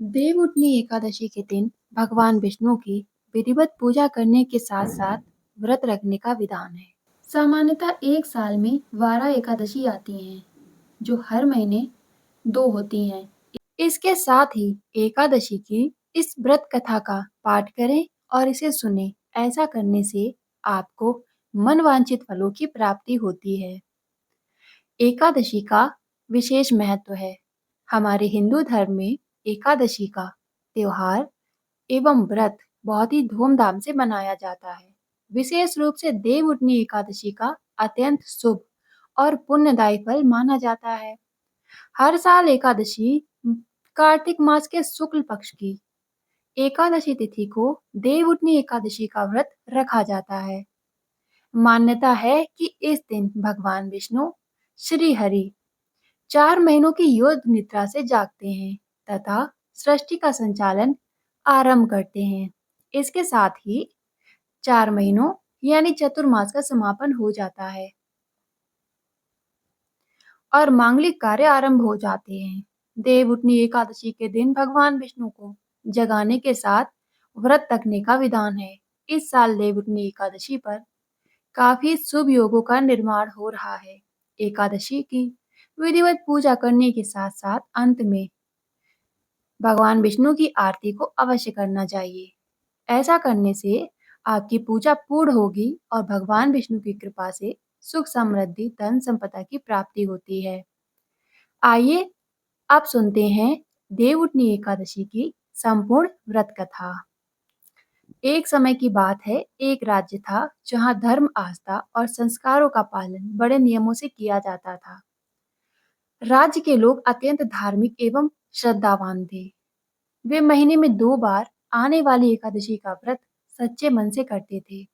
देवउठनी एकादशी के दिन भगवान विष्णु की विधिवत पूजा करने के साथ साथ व्रत रखने का विधान है। सामान्यतः एक साल में 12 एकादशी आती हैं, जो हर महीने 2 होती हैं। इसके साथ ही एकादशी की इस व्रत कथा का पाठ करें और इसे सुने। ऐसा करने से आपको मनवांछित फलों की प्राप्ति होती है। एकादशी का विशेष महत्व है। हमारे हिंदू धर्म में एकादशी का त्योहार एवं व्रत बहुत ही धूमधाम से मनाया जाता है। विशेष रूप से देवउठनी एकादशी का अत्यंत शुभ और पुण्यदायी फल माना जाता है। हर साल एकादशी कार्तिक मास के शुक्ल पक्ष की एकादशी तिथि को देवउठनी एकादशी का व्रत रखा जाता है। मान्यता है कि इस दिन भगवान विष्णु श्री हरि 4 महीनों की युद्ध निद्रा से जागते हैं तथा सृष्टि का संचालन आरंभ करते हैं। इसके साथ ही 4 महीनों यानी चतुर्मास का समापन हो जाता है और मांगलिक कार्य आरंभ हो जाते हैं। देवउठनी एकादशी के दिन भगवान विष्णु को जगाने के साथ व्रत रखने का विधान है। इस साल देवउठनी एकादशी पर काफी शुभ योगों का निर्माण हो रहा है। एकादशी की विधिवत पूजा करने के साथ साथ अंत में भगवान विष्णु की आरती को अवश्य करना चाहिए। ऐसा करने से आपकी पूजा पूर्ण होगी और भगवान विष्णु की कृपा से सुख समृद्धि धन संपदा की प्राप्ति होती है। आइए अब सुनते हैं देवउठनी एकादशी की संपूर्ण व्रत कथा। एक समय की बात है, एक राज्य था जहां धर्म, आस्था और संस्कारों का पालन बड़े नियमों से किया जाता था। राज्य के लोग अत्यंत धार्मिक एवं श्रद्धावान थे। वे महीने में 2 बार आने वाली एकादशी का व्रत सच्चे मन से करते थे।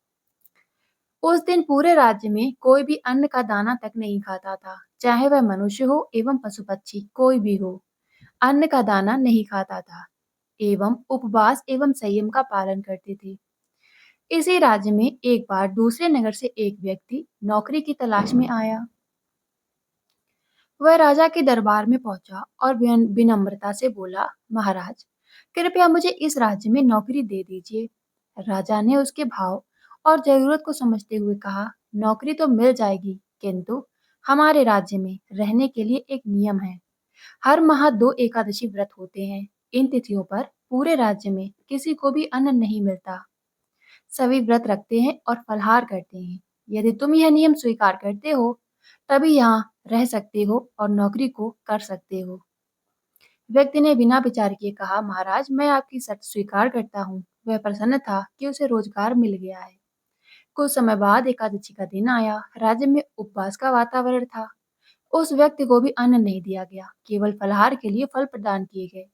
उस दिन पूरे राज्य में कोई भी अन्न का दाना तक नहीं खाता था, चाहे वह मनुष्य हो एवं पशु पक्षी कोई भी हो, अन्न का दाना नहीं खाता था एवं उपवास एवं संयम का पालन करते थे। इसी राज्य में एक बार दूसरे नगर से एक व्यक्ति नौकरी की तलाश में आया। वह राजा के दरबार में पहुंचा और विनम्रता से बोला, महाराज, कृपया मुझे इस राज्य में नौकरी दे दीजिए। राजा ने उसके भाव और जरूरत को समझते हुए कहा, नौकरी तो मिल जाएगी, किंतु हमारे राज्य में रहने के लिए एक नियम है। हर माह 2 एकादशी व्रत होते हैं। इन तिथियों पर पूरे राज्य में किसी को भी अन्न नहीं मिलता। सभी व्रत रखते हैं और फलाहार करते हैं। यदि तुम यह नियम स्वीकार करते हो, तभी यहाँ रह सकते हो और नौकरी को कर सकते हो। व्यक्ति ने बिना विचार किए कहा, महाराज, मैं आपकी शर्त स्वीकार करता हूँ। वह प्रसन्न था कि उसे रोजगार मिल गया है। कुछ समय बाद एकादशी का दिन आया। राज्य में उपवास का वातावरण था। उस व्यक्ति को भी अन्न नहीं दिया गया, केवल फलाहार के लिए फल प्रदान किए गए।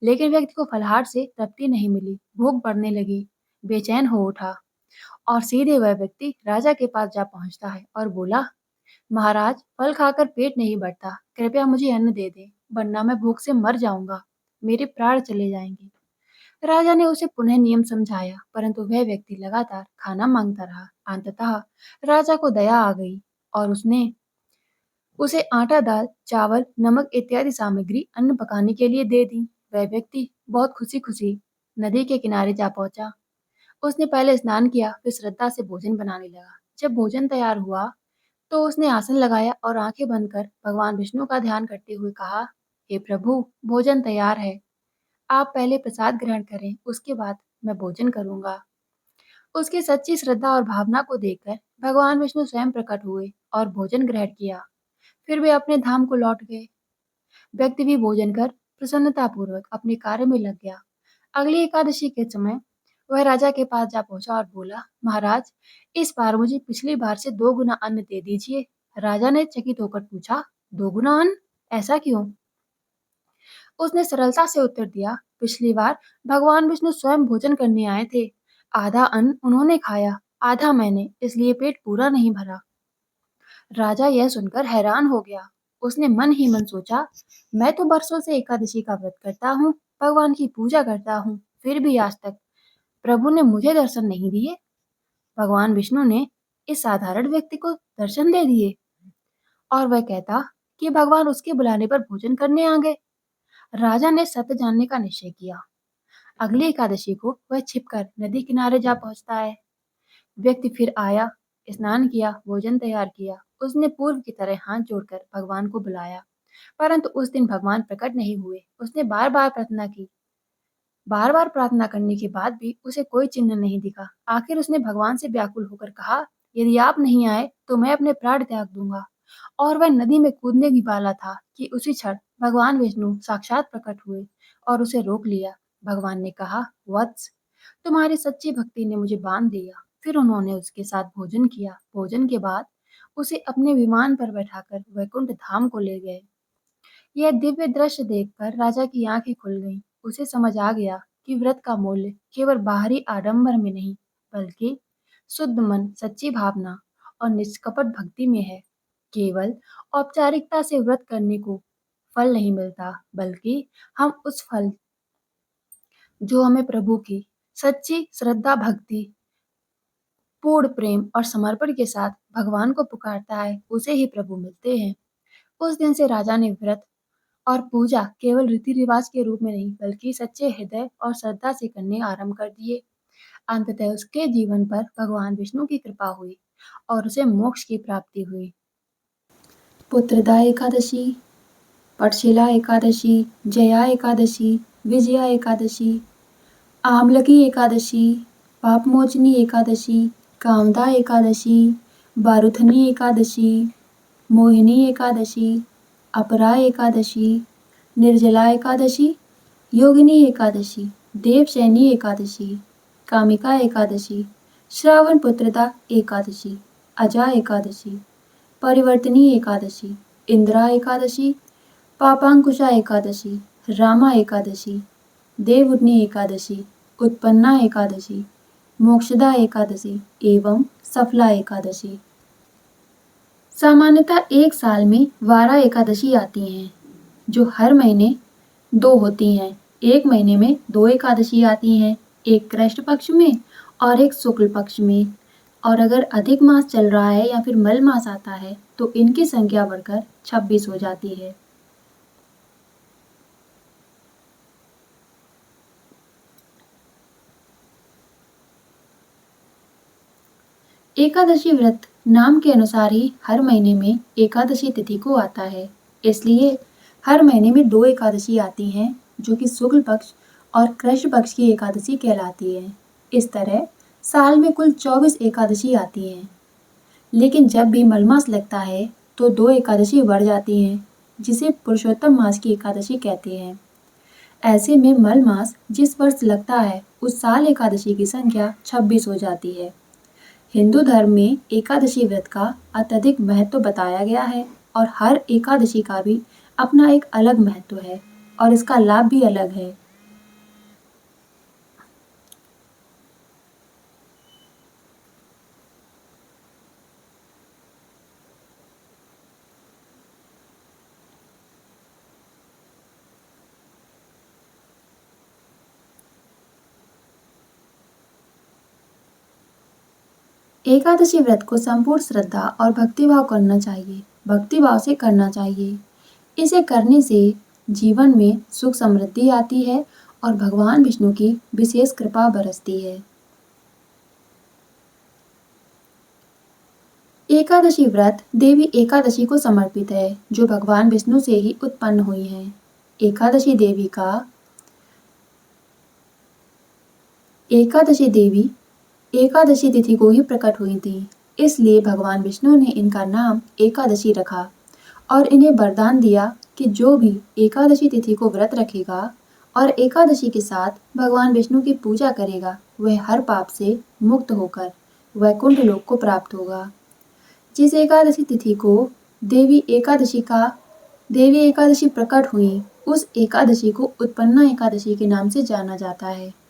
लेकिन व्यक्ति को फलाहार से तृप्ति नहीं मिली। भूख बढ़ने लगी। बेचैन हो उठा और सीधे वह व्यक्ति राजा के पास जा पहुंचता है और बोला, महाराज, फल खाकर पेट नहीं भरता, कृपया मुझे अन्न दे दें, वरना मैं भूख से मर जाऊंगा, मेरे प्राण चले जाएंगे। राजा ने उसे पुनः नियम समझाया, परंतु वह व्यक्ति लगातार खाना मांगता रहा। अंततः राजा को दया आ गई और उसने उसे आटा, दाल, चावल, नमक इत्यादि सामग्री अन्न पकाने के लिए दे दी। वह व्यक्ति बहुत खुशी खुशी नदी के किनारे जा पहुंचा। उसने पहले स्नान किया, फिर श्रद्धा से भोजन बनाने लगा। जब भोजन तैयार हुआ तो उसने आसन लगाया और आंखें बंद कर भगवान विष्णु का ध्यान करते हुए कहा, हे प्रभु, भोजन तैयार है। आप पहले प्रसाद ग्रहण करें, उसके बाद मैं भोजन करूंगा। उसकी सच्ची श्रद्धा और भावना को देखकर भगवान विष्णु स्वयं प्रकट हुए और भोजन ग्रहण किया। फिर वे अपने धाम को लौट गए। व्यक्ति भी भोजन कर प्रसन्नतापूर्वक अपने कार्य में लग गया। अगली एकादशी के समय वह राजा के पास जा पहुंचा और बोला, महाराज, इस बार मुझे पिछली बार से 2 गुना अन्न दे दीजिए। राजा ने चकित होकर पूछा, 2 गुना अन्न? ऐसा क्यों? उसने सरलता से उत्तर दिया, पिछली बार भगवान विष्णु स्वयं भोजन करने आए थे। आधा अन्न उन्होंने खाया, आधा मैंने, इसलिए पेट पूरा नहीं भरा। राजा यह सुनकर हैरान हो गया। उसने मन ही मन सोचा, मैं तो बरसों से एकादशी का व्रत करता हूँ, भगवान की पूजा करता हूँ, फिर भी आज तक प्रभु ने मुझे दर्शन नहीं दिए। भगवान विष्णु ने इस साधारण व्यक्ति को दर्शन दे दिए और वह कहता कि भगवान उसके बुलाने पर भोजन करने आ गए। राजा ने सत्य जानने का निश्चय किया। अगली एकादशी को वह छिपकर नदी किनारे जा पहुंचता है। व्यक्ति फिर आया, स्नान किया, भोजन तैयार किया। उसने पूर्व की तरह हाथ जोड़कर भगवान को बुलाया, परंतु उस दिन भगवान प्रकट नहीं हुए। उसने बार बार प्रार्थना की। बार बार प्रार्थना करने के बाद भी उसे कोई चिन्ह नहीं दिखा। आखिर उसने भगवान से व्याकुल होकर कहा, यदि आप नहीं आए तो मैं अपने प्राण त्याग दूंगा। और वह नदी में कूदने की वाला था कि उसी क्षण भगवान विष्णु साक्षात प्रकट हुए और उसे रोक लिया। भगवान ने कहा, वत्स, तुम्हारी सच्ची भक्ति ने मुझे बांध दिया। फिर उन्होंने उसके साथ भोजन किया। भोजन के बाद उसे अपने विमान पर बैठाकर वैकुंठ धाम को ले गए। यह दिव्य दृश्य देखकर राजा की आंखें खुल गईं। उसे समझ आ गया कि व्रत का मूल्य केवल बाहरी आडंबर में नहीं, बल्कि शुद्ध मन, सच्ची भावना और निष्कपट भक्ति में है। केवल औपचारिकता से व्रत करने को फल नहीं मिलता, बल्कि हम उस फल जो हमें प्रभु की सच्ची श्रद्धा, भक्ति, पूर्ण प्रेम और समर्पण के साथ भगवान को पुकारता है, उसे ही प्रभु मिलते हैं। उस दिन से राजा ने व्रत और पूजा केवल रीति रिवाज के रूप में नहीं, बल्कि सच्चे हृदय और श्रद्धा से करने आरंभ कर दिए। अंततः उसके जीवन पर भगवान विष्णु की कृपा हुई और उसे मोक्ष की प्राप्ति हुई। पुत्रदा एकादशी, पटशिला एकादशी, जया एकादशी, विजया एकादशी, आमलकी एकादशी, पापमोचनी एकादशी, कामदा एकादशी, बारुथनी एकादशी, मोहिनी एकादशी, अपरा एकादशी, निर्जला एकादशी, योगिनी एकादशी, देवशयनी एकादशी, कामिका एकादशी, श्रावण पुत्रदा एकादशी, अजा एकादशी, परिवर्तनी एकादशी, इंदिरा एकादशी, पापांकुशा एकादशी, रामा एकादशी, देवउठनी एकादशी, उत्पन्ना एकादशी, मोक्षदा एकादशी एवं सफला एकादशी। सामान्यतः एक साल में 12 एकादशी आती हैं, जो हर महीने 2 होती हैं। एक महीने में 2 एकादशी आती हैं, एक कृष्ण पक्ष में और एक शुक्ल पक्ष में। और अगर अधिक मास चल रहा है या फिर मल मास आता है तो इनकी संख्या बढ़कर 26 हो जाती है। एकादशी व्रत नाम के अनुसार ही हर महीने में एकादशी तिथि को आता है, इसलिए हर महीने में 2 एकादशी आती हैं, जो कि शुक्ल पक्ष और कृष्ण पक्ष की एकादशी कहलाती है। इस तरह साल में कुल 24 एकादशी आती हैं। लेकिन जब भी मलमास लगता है तो 2 एकादशी बढ़ जाती हैं, जिसे पुरुषोत्तम मास की एकादशी कहते हैं। ऐसे में मल मास जिस वर्ष लगता है उस साल एकादशी की संख्या 26 हो जाती है। हिंदू धर्म में एकादशी व्रत का अत्यधिक महत्व बताया गया है और हर एकादशी का भी अपना एक अलग महत्व है और इसका लाभ भी अलग है। एकादशी व्रत को संपूर्ण श्रद्धा और भक्तिभाव करना चाहिए, भक्तिभाव से करना चाहिए। इसे करने से जीवन में सुख समृद्धि आती है और भगवान विष्णु की विशेष कृपा बरसती है। एकादशी व्रत देवी एकादशी को समर्पित है, जो भगवान विष्णु से ही उत्पन्न हुई है। एकादशी देवी एकादशी तिथि को ही प्रकट हुई थी, इसलिए भगवान विष्णु ने इनका नाम एकादशी रखा और इन्हें वरदान दिया कि जो भी एकादशी तिथि को व्रत रखेगा और एकादशी के साथ भगवान विष्णु की पूजा करेगा, वह हर पाप से मुक्त होकर वैकुंठ लोक को प्राप्त होगा। जिस एकादशी तिथि को देवी एकादशी प्रकट हुई, उस एकादशी को उत्पन्ना एकादशी के नाम से जाना जाता है।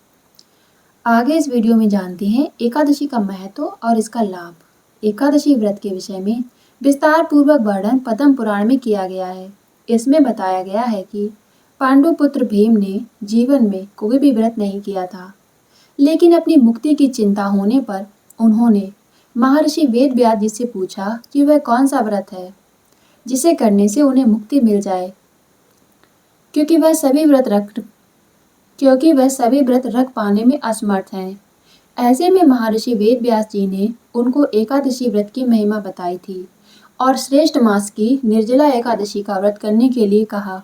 आगे इस वीडियो में जानते हैं एकादशी का महत्व और इसका लाभ। एकादशी व्रत के विषय में विस्तार पूर्वक वर्णन पद्म पुराण में किया गया है। इसमें बताया गया है कि पांडु पुत्र भीम ने जीवन में कोई भी व्रत नहीं किया था, लेकिन अपनी मुक्ति की चिंता होने पर उन्होंने महर्षि वेदव्यास जी से पूछा कि वह कौन सा व्रत है जिसे करने से उन्हें मुक्ति मिल जाए। क्योंकि वह सभी व्रत रख क्योंकि वह सभी व्रत रख पाने में असमर्थ हैं। ऐसे में महर्षि वेद व्यास जी ने उनको एकादशी व्रत की महिमा बताई थी और श्रेष्ठ मास की निर्जला एकादशी का व्रत करने के लिए कहा।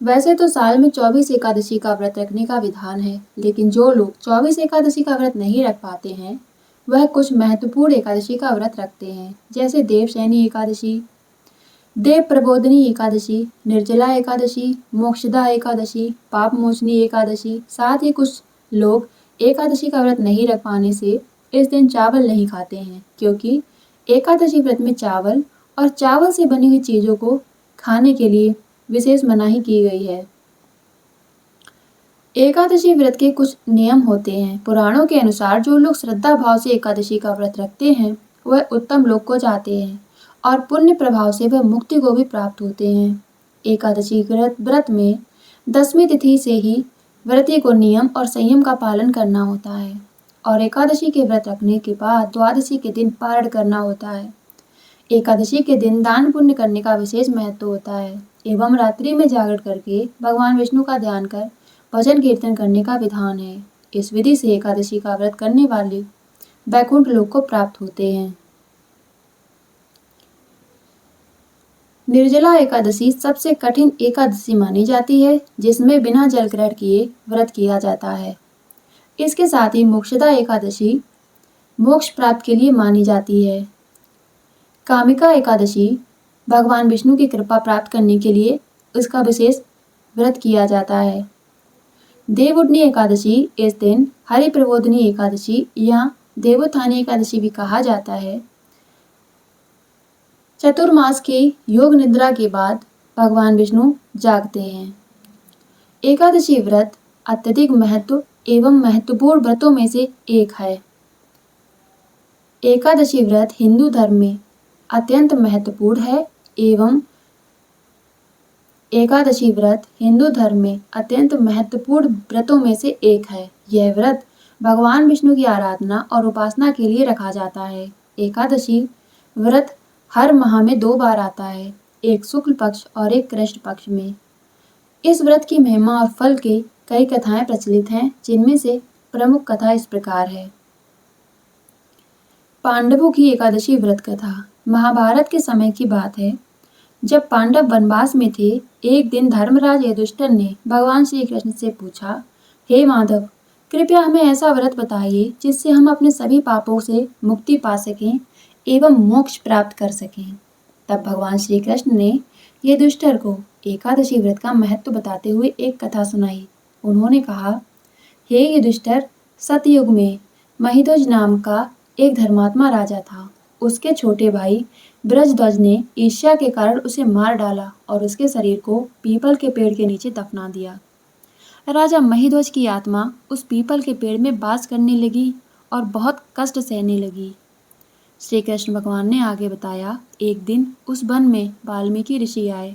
वैसे तो साल में 24 एकादशी का व्रत रखने का विधान है, लेकिन जो लोग 24 एकादशी का व्रत नहीं रख पाते हैं, वह कुछ महत्वपूर्ण एकादशी का व्रत रखते हैं, जैसे देवशयनी एकादशी, देव प्रबोधिनी एकादशी, निर्जला एकादशी, मोक्षदा एकादशी, पाप मोचनी एकादशी। साथ ही कुछ लोग एकादशी का व्रत नहीं रख पाने से इस दिन चावल नहीं खाते हैं, क्योंकि एकादशी व्रत में चावल और चावल से बनी हुई चीजों को खाने के लिए विशेष मनाही की गई है। एकादशी व्रत के कुछ नियम होते हैं। पुराणों के अनुसार जो लोग श्रद्धा भाव से एकादशी का व्रत रखते हैं, वह उत्तम लोक को जाते हैं और पुण्य प्रभाव से वह मुक्ति को भी प्राप्त होते हैं। एकादशी व्रत में 10वीं तिथि से ही व्रती को नियम और संयम का पालन करना होता है और एकादशी के व्रत रखने के बाद द्वादशी के दिन पारण करना होता है। एकादशी के दिन दान पुण्य करने का विशेष महत्व होता है एवं रात्रि में जागरण करके भगवान विष्णु का ध्यान कर भजन कीर्तन करने का विधान है। इस विधि से एकादशी का व्रत करने वाले वैकुंठ लोक को प्राप्त होते हैं। निर्जला एकादशी सबसे कठिन एकादशी मानी जाती है, जिसमें बिना जल ग्रहण किए व्रत किया जाता है। इसके साथ ही मोक्षदा एकादशी मोक्ष प्राप्त के लिए मानी जाती है। कामिका एकादशी भगवान विष्णु की कृपा प्राप्त करने के लिए इसका विशेष व्रत किया जाता है। देवउठनी एकादशी, इस दिन हरि प्रबोधिनी एकादशी या देवोत्थानी एकादशी भी कहा जाता है। चतुर्मास की योग निद्रा के बाद भगवान विष्णु जागते हैं। एकादशी व्रत अत्यधिक महत्व एवं महत्वपूर्ण व्रतों में से एक है। एकादशी व्रत हिंदू धर्म में अत्यंत महत्वपूर्ण है एवं एकादशी व्रत हिंदू धर्म में अत्यंत महत्वपूर्ण व्रतों में से एक है। यह व्रत भगवान विष्णु की आराधना और उपासना के लिए रखा जाता है। एकादशी व्रत हर माह में 2 बार आता है, एक शुक्ल पक्ष और एक कृष्ण पक्ष में। इस व्रत की महिमा और फल की कई कथाएं प्रचलित हैं, जिनमें से प्रमुख कथा इस प्रकार है। पांडवों की एकादशी व्रत कथा। महाभारत के समय की बात है, जब पांडव वनवास में थे। एक दिन धर्मराज युधिष्ठिर ने भगवान श्री कृष्ण से पूछा, हे माधव, कृपया हमें ऐसा व्रत बताइए जिससे हम अपने सभी पापों से मुक्ति पा सकें एवं मोक्ष प्राप्त कर सकें। तब भगवान श्री कृष्ण ने युधिष्ठिर को एकादशी व्रत का महत्व बताते हुए एक कथा सुनाई। उन्होंने कहा, हे युधिष्ठिर, सतयुग में महिध्वज नाम का एक धर्मात्मा राजा था। उसके छोटे भाई ब्रजध्वज ने ईर्ष्या के कारण उसे मार डाला और उसके शरीर को पीपल के पेड़ के नीचे दफना दिया। राजा महिध्वज की आत्मा उस पीपल के पेड़ में वास करने लगी और बहुत कष्ट सहने लगी। श्री कृष्ण भगवान ने आगे बताया, एक दिन उस वन में वाल्मीकि ऋषि आए।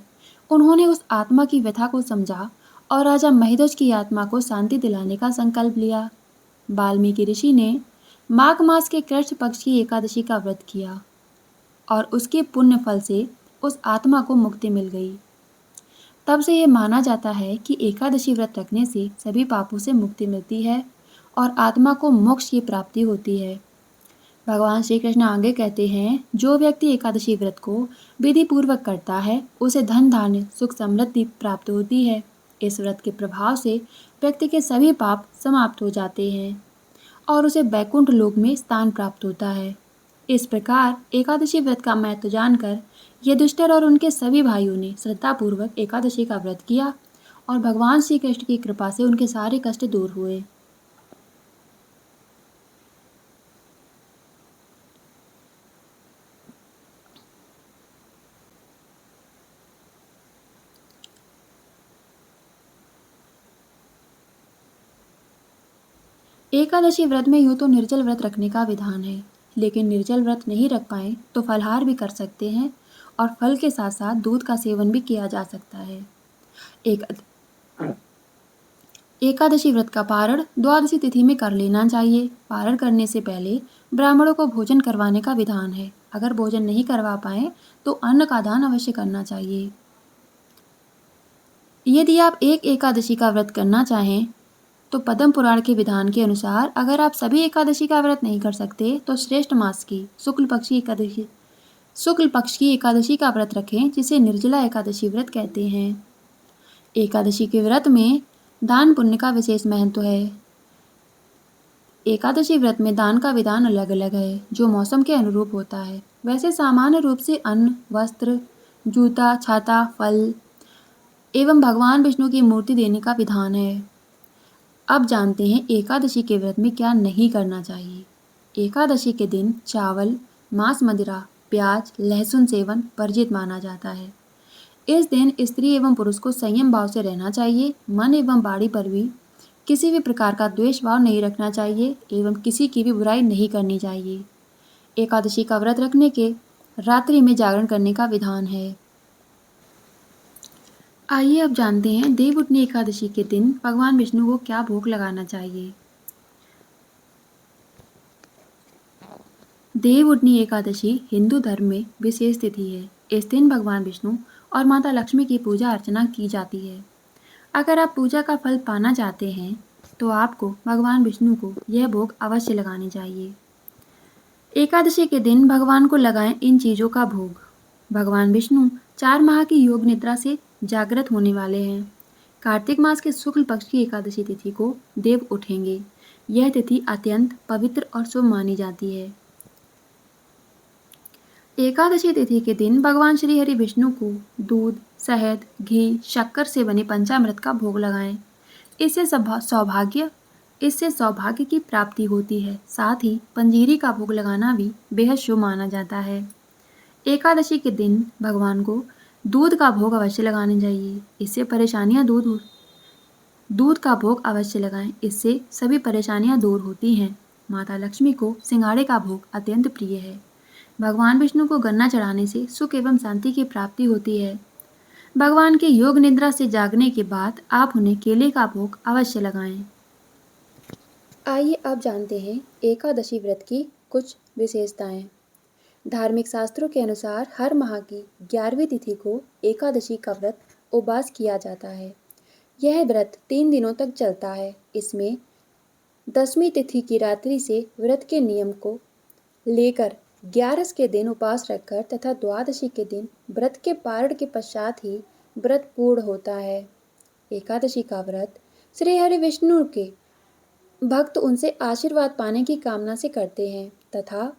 उन्होंने उस आत्मा की व्यथा को समझा और राजा महिध्वज की आत्मा को शांति दिलाने का संकल्प लिया। वाल्मीकि ऋषि ने माघ मास के कृष्ण पक्ष की एकादशी का व्रत किया और उसके पुण्य फल से उस आत्मा को मुक्ति मिल गई। तब से यह माना जाता है कि एकादशी व्रत रखने से सभी पापों से मुक्ति मिलती है और आत्मा को मोक्ष की प्राप्ति होती है। भगवान श्री कृष्ण आगे कहते हैं, जो व्यक्ति एकादशी व्रत को विधि पूर्वक करता है, उसे धन धान्य सुख समृद्धि प्राप्त होती है। इस व्रत के प्रभाव से व्यक्ति के सभी पाप समाप्त हो जाते हैं और उसे वैकुंठ लोक में स्थान प्राप्त होता है। इस प्रकार एकादशी व्रत का महत्व जानकर युधिष्ठिर और उनके सभी भाइयों ने श्रद्धापूर्वक एकादशी का व्रत किया और भगवान श्री कृष्ण की कृपा से उनके सारे कष्ट दूर हुए। एकादशी व्रत में यूँ तो निर्जल व्रत रखने का विधान है, लेकिन निर्जल व्रत नहीं रख पाए तो फलाहार भी कर सकते हैं और फल के साथ साथ दूध का सेवन भी किया जा सकता है। एक एकादशी व्रत का पारण द्वादशी तिथि में कर लेना चाहिए। पारण करने से पहले ब्राह्मणों को भोजन करवाने का विधान है। अगर भोजन नहीं करवा पाए तो अन्न का दान अवश्य करना चाहिए। यदि आप एक एकादशी का व्रत करना चाहें तो पद्म पुराण के विधान के अनुसार अगर आप सभी एकादशी का व्रत नहीं कर सकते तो श्रेष्ठ मास की शुक्ल पक्ष की एकादशी का व्रत रखें, जिसे निर्जला एकादशी व्रत कहते हैं। एकादशी के व्रत में दान पुण्य का विशेष महत्व है। एकादशी व्रत में दान का विधान अलग अलग है, जो मौसम के अनुरूप होता है। वैसे सामान्य रूप से अन्न, वस्त्र, जूता, छाता, फल एवं भगवान विष्णु की मूर्ति देने का विधान है। अब जानते हैं एकादशी के व्रत में क्या नहीं करना चाहिए। एकादशी के दिन चावल, मांस, मदिरा, प्याज, लहसुन सेवन वर्जित माना जाता है। इस दिन स्त्री एवं पुरुष को संयम भाव से रहना चाहिए। मन एवं बाड़ी पर भी किसी भी प्रकार का द्वेष भाव नहीं रखना चाहिए एवं किसी की भी बुराई नहीं करनी चाहिए। एकादशी का व्रत रखने के रात्रि में जागरण करने का विधान है। आइए अब जानते हैं देवउठनी एकादशी के दिन भगवान विष्णु को क्या भोग लगाना चाहिए। देवउठनी एकादशी हिंदू धर्म में विशेष तिथि है। इस दिन भगवान विष्णु और माता लक्ष्मी की पूजा अर्चना की जाती है। अगर आप पूजा का फल पाना चाहते हैं तो आपको भगवान विष्णु को यह भोग अवश्य लगाने चाहिए। एकादशी के दिन भगवान को लगाएं इन चीज़ों का भोग। भगवान विष्णु 4 माह की योग निद्रा से जागृत होने वाले हैं। कार्तिक मास के शुक्ल पक्ष की एकादशी तिथि को देव उठेंगे। यह तिथि अत्यंत पवित्र और शुभ मानी जाती है। एकादशी तिथि के दिन भगवान श्री हरि विष्णु को दूध, शहद, घी, शक्कर से बने पंचामृत का भोग लगाएं। इससे सौभाग्य की प्राप्ति होती है। साथ ही पंजीरी का भोग लगाना भी बेहद शुभ माना जाता है। एकादशी के दिन भगवान को दूध का भोग अवश्य लगाना चाहिए। इससे परेशानियां दूध का भोग अवश्य लगाएं। इससे सभी परेशानियां दूर होती हैं। माता लक्ष्मी को सिंघाड़े का भोग अत्यंत प्रिय है। भगवान विष्णु को गन्ना चढ़ाने से सुख एवं शांति की प्राप्ति होती है। भगवान के योग निद्रा से जागने के बाद आप उन्हें केले का भोग अवश्य लगाएं। आइए अब जानते हैं एकादशी व्रत की कुछ विशेषताएं। धार्मिक शास्त्रों के अनुसार हर माह की 11वीं तिथि को एकादशी का व्रत उपवास किया जाता है। यह व्रत 3 दिनों तक चलता है। इसमें 10वीं तिथि की रात्रि से व्रत के नियम को लेकर 11 के दिन उपवास रखकर तथा द्वादशी के दिन व्रत के पारण के पश्चात ही व्रत पूर्ण होता है। एकादशी का व्रत श्री हरि विष्णु के भक्त उनसे आशीर्वाद पाने की कामना से करते हैं तथा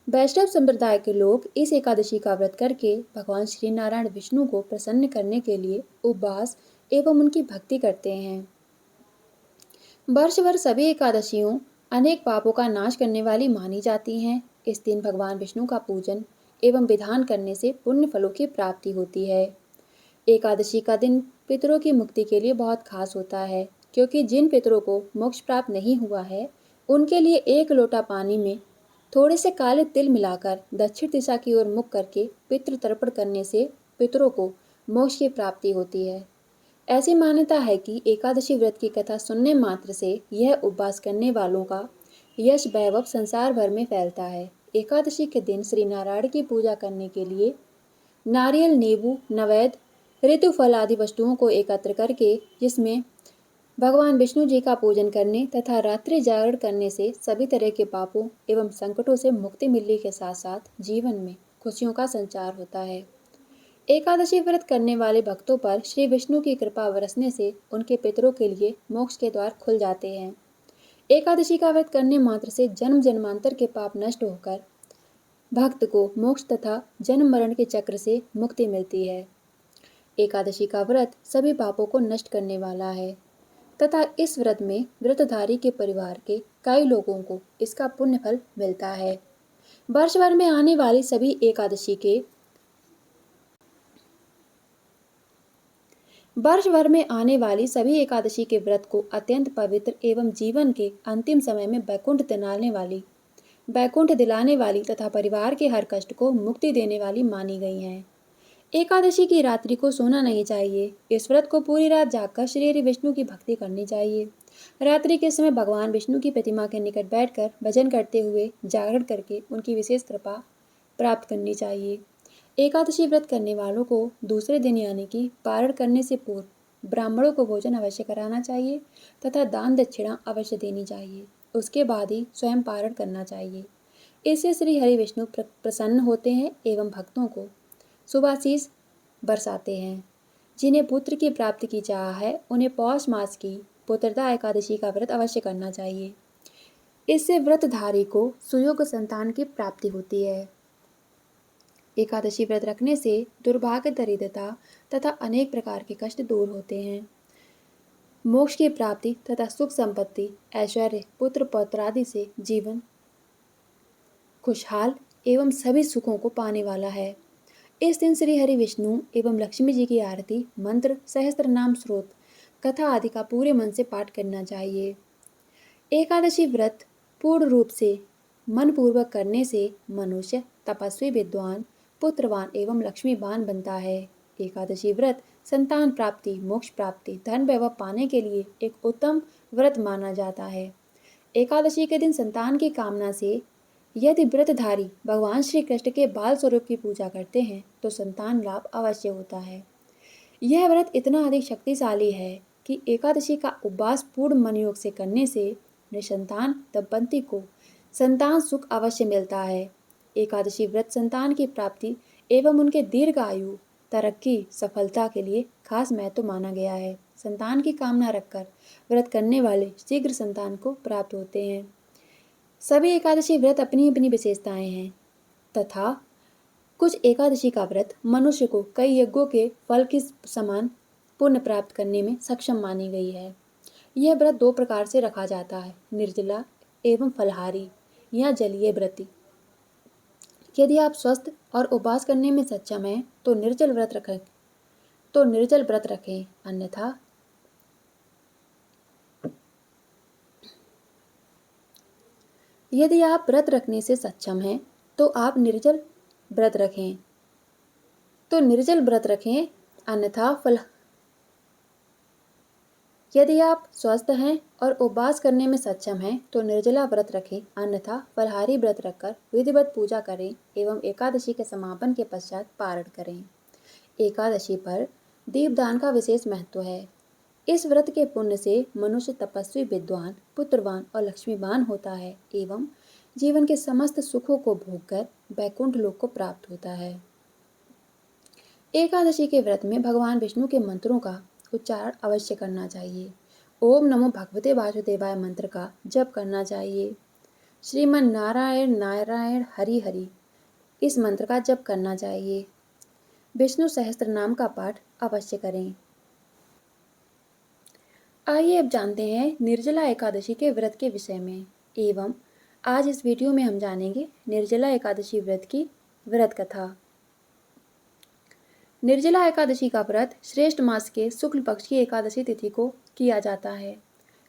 वैष्णव संप्रदाय के लोग इस एकादशी का व्रत करके भगवान श्री नारायण विष्णु को प्रसन्न करने के लिए उपवास एवं उनकी भक्ति करते हैं। वर्ष भर सभी एकादशियों अनेक पापों का नाश करने वाली मानी जाती हैं। इस दिन भगवान विष्णु का पूजन एवं विधान करने से पुण्य फलों की प्राप्ति होती है। एकादशी का दिन पितरों की मुक्ति के लिए बहुत खास होता है, क्योंकि जिन पितरों को मोक्ष प्राप्त नहीं हुआ है उनके लिए 1 लोटा पानी में थोड़े से काले तिल मिलाकर दक्षिण दिशा की ओर मुख करके पितृ तर्पण करने से पितरों को मोक्ष की प्राप्ति होती है। ऐसी मान्यता है कि एकादशी व्रत की कथा सुनने मात्र से यह उपवास करने वालों का यश वैभव संसार भर में फैलता है। एकादशी के दिन श्री नारायण की पूजा करने के लिए नारियल, नींबू, नैवेद्य, ऋतु फल आदि वस्तुओं को एकत्र करके जिसमें भगवान विष्णु जी का पूजन करने तथा रात्रि जागरण करने से सभी तरह के पापों एवं संकटों से मुक्ति मिलने के साथ साथ जीवन में खुशियों का संचार होता है। एकादशी व्रत करने वाले भक्तों पर श्री विष्णु की कृपा बरसने से उनके पितरों के लिए मोक्ष के द्वार खुल जाते हैं। एकादशी का व्रत करने मात्र से जन्म जन्मांतर के पाप नष्ट होकर भक्त को मोक्ष तथा जन्म मरण के चक्र से मुक्ति मिलती है। एकादशी का व्रत सभी पापों को नष्ट करने वाला है तथा इस व्रत में व्रतधारी के परिवार के कई लोगों को इसका पुण्य फल मिलता है। वर्ष भर में आने वाली सभी एकादशी के व्रत को अत्यंत पवित्र एवं जीवन के अंतिम समय में बैकुंठ दिलाने वाली तथा परिवार के हर कष्ट को मुक्ति देने वाली मानी गई हैं। एकादशी की रात्रि को सोना नहीं चाहिए। इस व्रत को पूरी रात जागकर श्री हरि विष्णु की भक्ति करनी चाहिए। रात्रि के समय भगवान विष्णु की प्रतिमा के निकट बैठकर भजन करते हुए जागरण करके उनकी विशेष कृपा प्राप्त करनी चाहिए। एकादशी व्रत करने वालों को दूसरे दिन यानी कि पारण करने से पूर्व ब्राह्मणों को भोजन अवश्य कराना चाहिए तथा दान दक्षिणा अवश्य देनी चाहिए। उसके बाद ही स्वयं पारण करना चाहिए। इससे श्री हरि विष्णु प्रसन्न होते हैं एवं भक्तों को शुभाशीष बरसाते हैं। जिन्हें पुत्र की प्राप्ति की चाह है उन्हें पौष मास की पुत्रदा एकादशी का व्रत अवश्य करना चाहिए। इससे व्रतधारी को सुयोग्य संतान की प्राप्ति होती है। एकादशी व्रत रखने से दुर्भाग्य, दरिद्रता तथा अनेक प्रकार के कष्ट दूर होते हैं। मोक्ष की प्राप्ति तथा सुख संपत्ति, ऐश्वर्य, पुत्र पौत्र आदि से जीवन खुशहाल एवं सभी सुखों को पाने वाला है। इस दिन श्री हरि विष्णु एवं लक्ष्मी जी की आरती, मंत्र, सहस्त्र नाम स्रोत, कथा आदि का पूरे मन से पाठ करना चाहिए। एकादशी व्रत पूर्ण रूप से मन पूर्वक करने से मनुष्य तपस्वी, विद्वान, पुत्रवान एवं लक्ष्मीवान बनता है। एकादशी व्रत संतान प्राप्ति, मोक्ष प्राप्ति, धन वैभव पाने के लिए एक उत्तम व्रत माना जाता है। एकादशी के दिन संतान की कामना से यदि व्रतधारी भगवान श्री कृष्ण के बाल स्वरूप की पूजा करते हैं तो संतान लाभ अवश्य होता है। यह व्रत इतना अधिक शक्तिशाली है कि एकादशी का उपवास पूर्ण मनयोग से करने से निसंतान दंपति को संतान सुख अवश्य मिलता है। एकादशी व्रत संतान की प्राप्ति एवं उनके दीर्घ आयु, तरक्की, सफलता के लिए खास महत्व माना गया है। संतान की कामना रखकर व्रत करने वाले शीघ्र संतान को प्राप्त होते हैं। सभी एकादशी व्रत अपनी अपनी विशेषताएं हैं तथा कुछ एकादशी का व्रत मनुष्य को कई यज्ञों के फल के समान पुण्य प्राप्त करने में सक्षम मानी गई है। यह व्रत दो प्रकार से रखा जाता है, निर्जला एवं फलहारी या जलीय व्रत। यदि आप स्वस्थ और उपवास करने में सक्षम हैं तो निर्जल व्रत रखें, अन्यथा यदि आप व्रत रखने से सक्षम हैं तो आप निर्जल व्रत रखें, अन्यथा यदि आप स्वस्थ हैं और उपवास करने में सक्षम हैं तो निर्जला व्रत रखें, अन्यथा फलहारी व्रत रखकर विधिवत पूजा करें एवं एकादशी के समापन के पश्चात पारण करें। एकादशी पर दीपदान का विशेष महत्व है। इस व्रत के पुण्य से मनुष्य तपस्वी, विद्वान, पुत्रवान और लक्ष्मीवान होता है एवं जीवन के समस्त सुखों को भोगकर वैकुंठ लोक को प्राप्त होता है। एकादशी के व्रत में भगवान विष्णु के मंत्रों का उच्चारण अवश्य करना चाहिए। ओम नमो भगवते वासुदेवाय मंत्र का जप करना चाहिए। श्रीमन नारायण नारायण हरि हरि इस मंत्र का जप करना चाहिए। विष्णु सहस्त्र नाम का पाठ अवश्य करें। आइए अब जानते हैं निर्जला एकादशी के व्रत के विषय में एवं आज इस वीडियो में हम जानेंगे निर्जला एकादशी व्रत की व्रत कथा। निर्जला एकादशी का व्रत श्रेष्ठ मास के शुक्ल पक्ष की एकादशी तिथि को किया जाता है।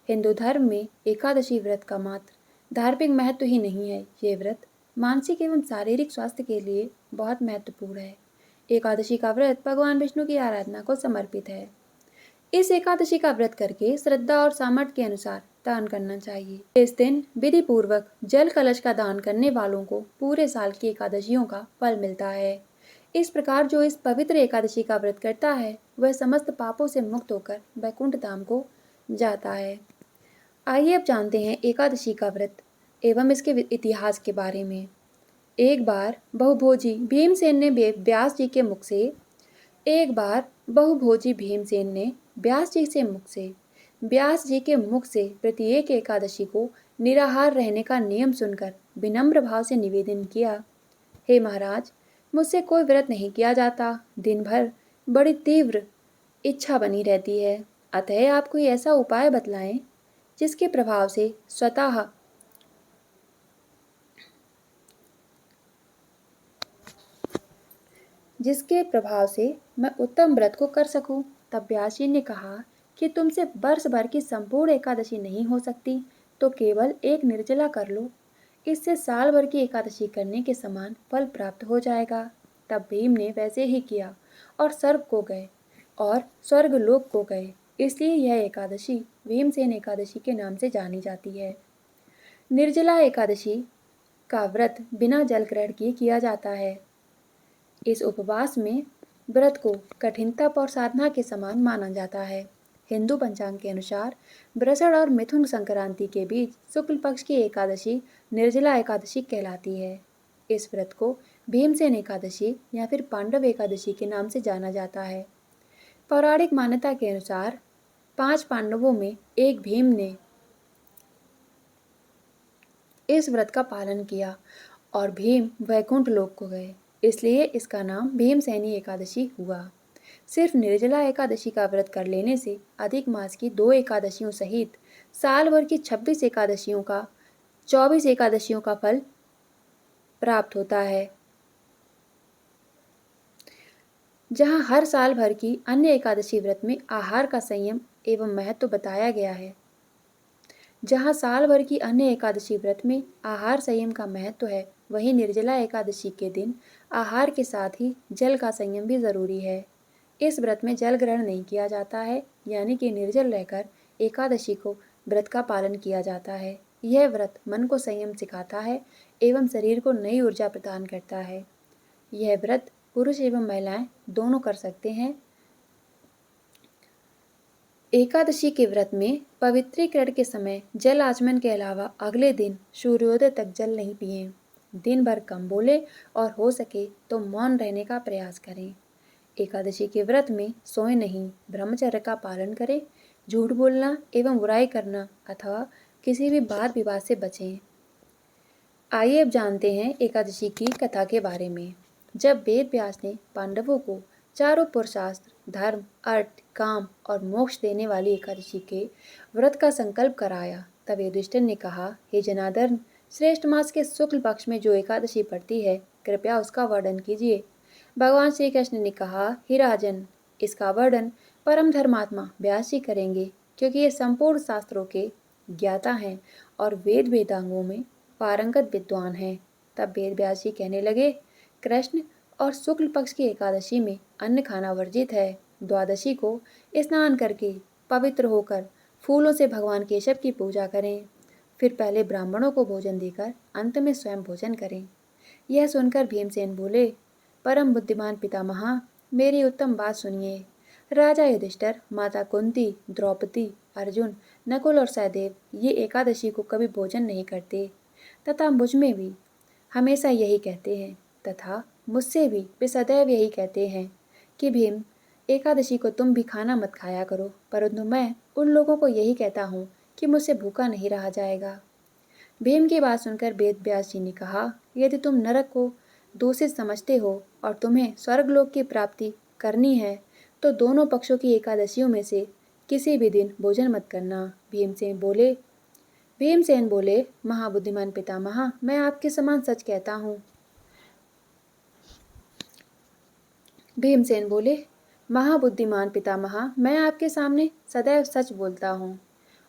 हिंदू धर्म में एकादशी व्रत का मात्र धार्मिक महत्व ही नहीं है, ये व्रत मानसिक एवं शारीरिक स्वास्थ्य के लिए बहुत महत्वपूर्ण है। एकादशी का व्रत भगवान विष्णु की आराधना को समर्पित है। इस एकादशी का व्रत करके श्रद्धा और सामर्थ्य के अनुसार दान करना चाहिए। इस दिन विधि पूर्वक जल कलश का दान करने वालों को पूरे साल की एकादशियों का फल मिलता है। इस प्रकार जो इस पवित्र एकादशी का व्रत करता है वह समस्त पापों से मुक्त होकर वैकुंठ धाम को जाता है। आइए अब जानते हैं एकादशी का व्रत एवं इसके इतिहास के बारे में। एक बार बहुभोजी भीमसेन ने व्यास जी के मुख से व्यास जी के मुख से प्रत्येक एकादशी को निराहार रहने का नियम सुनकर विनम्र भाव से निवेदन किया, हे महाराज, मुझसे कोई व्रत नहीं किया जाता। दिन भर बड़ी तीव्र इच्छा बनी रहती है, अतः आप कोई ऐसा उपाय बतलाएं जिसके प्रभाव से मैं उत्तम व्रत को कर सकूं। तब व्यास जी ने कहा कि तुमसे वर्ष भर की संपूर्ण एकादशी नहीं हो सकती तो केवल एक निर्जला कर लो, इससे साल भर की एकादशी करने के समान फल प्राप्त हो जाएगा। तब भीम ने वैसे ही किया और स्वर्गलोक को गए। इसलिए यह एकादशी भीमसेन एकादशी के नाम से जानी जाती है। निर्जला एकादशी का व्रत बिना जल ग्रहण किए किया जाता है। इस उपवास में व्रत को कठिनता और साधना के समान माना जाता है। हिंदू पंचांग के अनुसार बृहस्पति और मिथुन संक्रांति के बीच शुक्ल पक्ष की एकादशी निर्जला एकादशी कहलाती है। इस व्रत को भीमसेन एकादशी या फिर पांडव एकादशी के नाम से जाना जाता है। पौराणिक मान्यता के अनुसार 5 पांडवों में एक भीम ने इस व्रत का पालन किया और भीम वैकुंठ लोक को गए, इसलिए इसका नाम भीमसेनी एकादशी हुआ। सिर्फ निर्जला एकादशी का व्रत कर लेने से अधिक मास की 2 एकादशियों सहित साल भर की 24 एकादशियों का फल प्राप्त होता है। जहाँ हर साल भर की अन्य एकादशी व्रत में आहार का संयम एवं महत्व बताया गया है। जहाँ साल भर की अन्य एकादशी व्रत में आहार संयम का महत्व है, वहीं निर्जला एकादशी के दिन आहार के साथ ही जल का संयम भी जरूरी है। इस व्रत में जल ग्रहण नहीं किया जाता है, यानी कि निर्जल रहकर एकादशी को व्रत का पालन किया जाता है। यह व्रत मन को संयम सिखाता है एवं शरीर को नई ऊर्जा प्रदान करता है। यह व्रत पुरुष एवं महिलाएं दोनों कर सकते हैं। एकादशी के व्रत में पवित्रीकरण के समय जल आचमन के अलावा अगले दिन सूर्योदय तक जल नहीं पिए। दिन भर कम बोले और हो सके तो मौन रहने का प्रयास करें। एकादशी के व्रत में सोए नहीं, ब्रह्मचर्य का पालन करें, झूठ बोलना एवं बुराई करना अथवा किसी भी वाद विवाद से बचें। आइए अब जानते हैं एकादशी की कथा के बारे में। जब वेद व्यास ने पांडवों को चारों पुरुषार्थ, धर्म, अर्थ, काम और मोक्ष देने वाली एकादशी के व्रत का संकल्प कराया, तब युधिष्ठिर ने कहा, हे जनार्दन, श्रेष्ठ मास के शुक्ल पक्ष में जो एकादशी पड़ती है, कृपया उसका वर्णन कीजिए। भगवान श्री कृष्ण ने कहा, हे राजन, इसका वर्णन परम धर्मात्मा व्यास जी करेंगे, क्योंकि ये संपूर्ण शास्त्रों के ज्ञाता हैं और वेद वेदांगों में पारंगत विद्वान हैं। तब वेद व्यास जी कहने लगे, कृष्ण और शुक्ल पक्ष की एकादशी में अन्न खाना वर्जित है। द्वादशी को स्नान करके पवित्र होकर फूलों से भगवान केशव की पूजा करें। फिर पहले ब्राह्मणों को भोजन देकर अंत में स्वयं भोजन करें। यह सुनकर भीमसेन बोले, परम बुद्धिमान पितामहा, मेरी उत्तम बात सुनिए। राजा युधिष्ठिर, माता कुंती, द्रौपदी, अर्जुन, नकुल और सहदेव ये एकादशी को कभी भोजन नहीं करते तथा मुझ में भी हमेशा यही कहते हैं तथा मुझसे भी वे सदैव यही कहते हैं कि भीम, एकादशी को तुम भी खाना मत खाया करो, परंतु मैं उन लोगों को यही कहता हूँ कि मुझसे भूखा नहीं रहा जाएगा। भीम की बात सुनकर वेद व्यास जी ने कहा, यदि तुम नरक को दूषित समझते हो और तुम्हें स्वर्गलोक की प्राप्ति करनी है, तो दोनों पक्षों की एकादशियों में से किसी भी दिन भोजन मत करना। भीमसेन बोले, महाबुद्धिमान पितामह, मैं आपके समान सच कहता हूँ। भीमसेन बोले, महाबुद्धिमान पितामह, मैं आपके सामने सदैव सच बोलता हूँ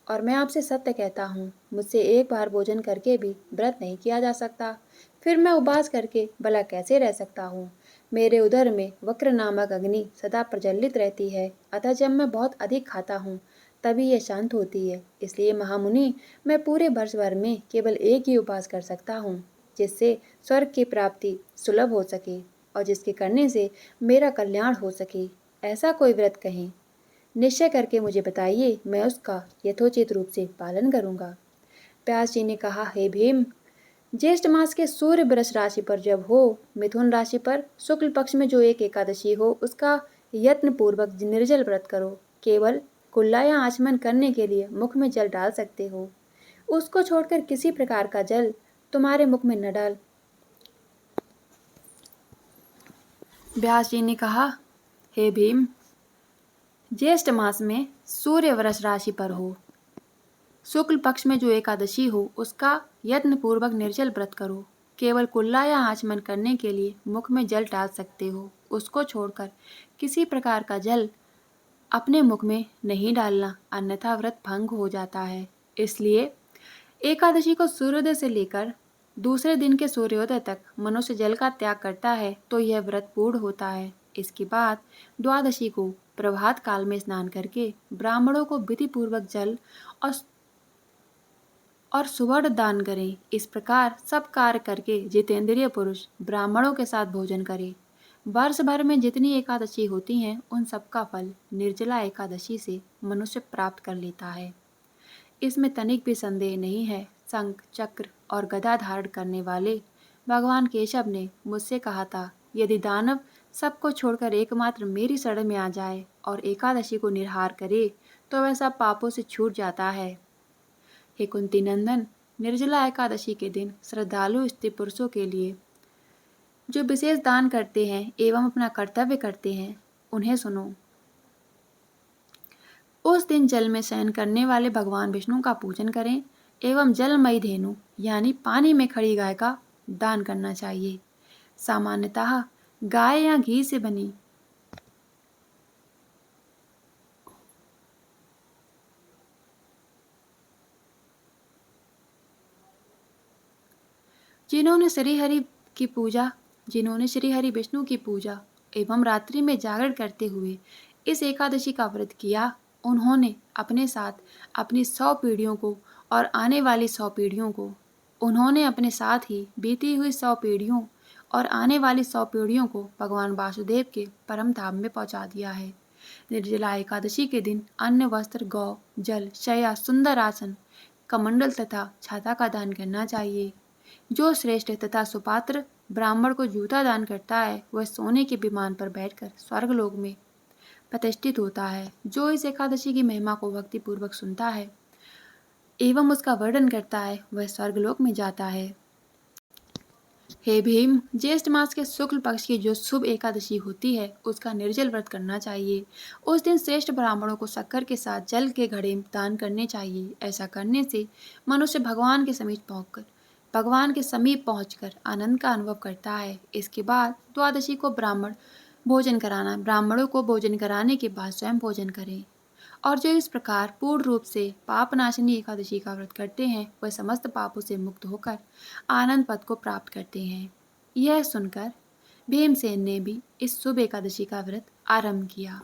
और मैं आपसे सत्य कहता हूँ। मुझसे एक बार भोजन करके भी व्रत नहीं किया जा सकता, फिर मैं उपवास करके भला कैसे रह सकता हूँ। मेरे उदर में वक्र नामक अग्नि सदा प्रज्वलित रहती है, अतः जब मैं बहुत अधिक खाता हूँ तभी यह शांत होती है। इसलिए महामुनि, मैं पूरे वर्ष भर में केवल एक ही उपवास कर सकता हूँ, जिससे स्वर्ग की प्राप्ति सुलभ हो सके और जिसके करने से मेरा कल्याण हो सके। ऐसा कोई व्रत कहें, निश्चय करके मुझे बताइए, मैं उसका यथोचित रूप से पालन करूंगा। व्यास जी ने कहा, हे भीम, ज्येष्ठ मास के सूर्य वृष राशि पर जब हो, मिथुन राशि पर शुक्ल पक्ष में जो एक एकादशी हो, उसका यत्न पूर्वक निर्जल व्रत करो। केवल कुल्ला या आचमन करने के लिए मुख में जल डाल सकते हो, उसको छोड़कर किसी प्रकार का जल तुम्हारे मुख में न डाल। व्यास जी ने कहा, हे भीम, ज्येष्ठ मास में सूर्य वृष राशि पर हो, शुक्ल पक्ष में जो एकादशी हो, उसका यत्न पूर्वक निर्जल व्रत करो। केवल कुल्ला या आचमन करने के लिए मुख में जल डाल सकते हो, उसको छोड़कर किसी प्रकार का जल अपने मुख में नहीं डालना, अन्यथा व्रत भंग हो जाता है। इसलिए एकादशी को सूर्योदय से लेकर दूसरे दिन के सूर्योदय तक मनुष्य जल का त्याग करता है तो यह व्रत पूर्ण होता है। इसके बाद द्वादशी को प्रभात काल में स्नान करके ब्राह्मणों को विधि पूर्वक जल और सुवर्ण दान करें। इस प्रकार सब कार्य करके जितेंद्रिय पुरुष ब्राह्मणों के साथ भोजन करे। वर्ष भर में जितनी एकादशी होती हैं उन सबका फल निर्जला एकादशी से मनुष्य प्राप्त कर लेता है। इसमें तनिक भी संदेह नहीं है। शंख चक्र और गदा धारण करने वाले भगवान केशव ने मुझसे कहा था, यदि दानव सबको छोड़कर एकमात्र मेरी शरण में आ जाए और एकादशी को निर्हार करे तो वह सब पापों से छूट जाता है। हे कुंती नंदन, निर्जला एकादशी के दिन श्रद्धालु स्त्री पुरुषों के लिए जो विशेष दान करते हैं एवं अपना कर्तव्य करते हैं, उन्हें सुनो। उस दिन जल में शयन करने वाले भगवान विष्णु का पूजन करें एवं जलमयी धेनु यानी पानी में खड़ी गाय का दान करना चाहिए। सामान्यतः गाय या घी से बनी जिन्होंने श्री हरि विष्णु की पूजा एवं रात्रि में जागरण करते हुए इस एकादशी का व्रत किया, उन्होंने अपने साथ अपनी 100 पीढ़ियों को और आने वाली 100 पीढ़ियों को उन्होंने अपने साथ ही बीती हुई 100 पीढ़ियों और आने वाली 100 पीढ़ियों को भगवान वासुदेव के परम धाम में पहुंचा दिया है। निर्जला एकादशी के दिन अन्न वस्त्र गौ जल शया सुंदर आसन कमंडल तथा छाता का दान करना चाहिए। जो श्रेष्ठ तथा सुपात्र ब्राह्मण को जूता दान करता है वह सोने के विमान पर बैठकर स्वर्गलोक में प्रतिष्ठित होता है। जो इस एकादशी की महिमा को भक्तिपूर्वक सुनता है एवं उसका वर्णन करता है वह स्वर्गलोक में जाता है। हे भीम, ज्येष्ठ मास के शुक्ल पक्ष की जो शुभ एकादशी होती है उसका निर्जल व्रत करना चाहिए। उस दिन श्रेष्ठ ब्राह्मणों को शक्कर के साथ जल के घड़े दान करने चाहिए। ऐसा करने से मनुष्य भगवान के समीप पहुंचकर आनंद का अनुभव करता है। इसके बाद द्वादशी को ब्राह्मणों को भोजन कराने के बाद स्वयं भोजन करें। और जो इस प्रकार पूर्ण रूप से पापनाशिनी एकादशी का व्रत करते हैं वह समस्त पापों से मुक्त होकर आनंद पद को प्राप्त करते हैं। यह सुनकर भीमसेन ने भी इस शुभ एकादशी का व्रत आरंभ किया।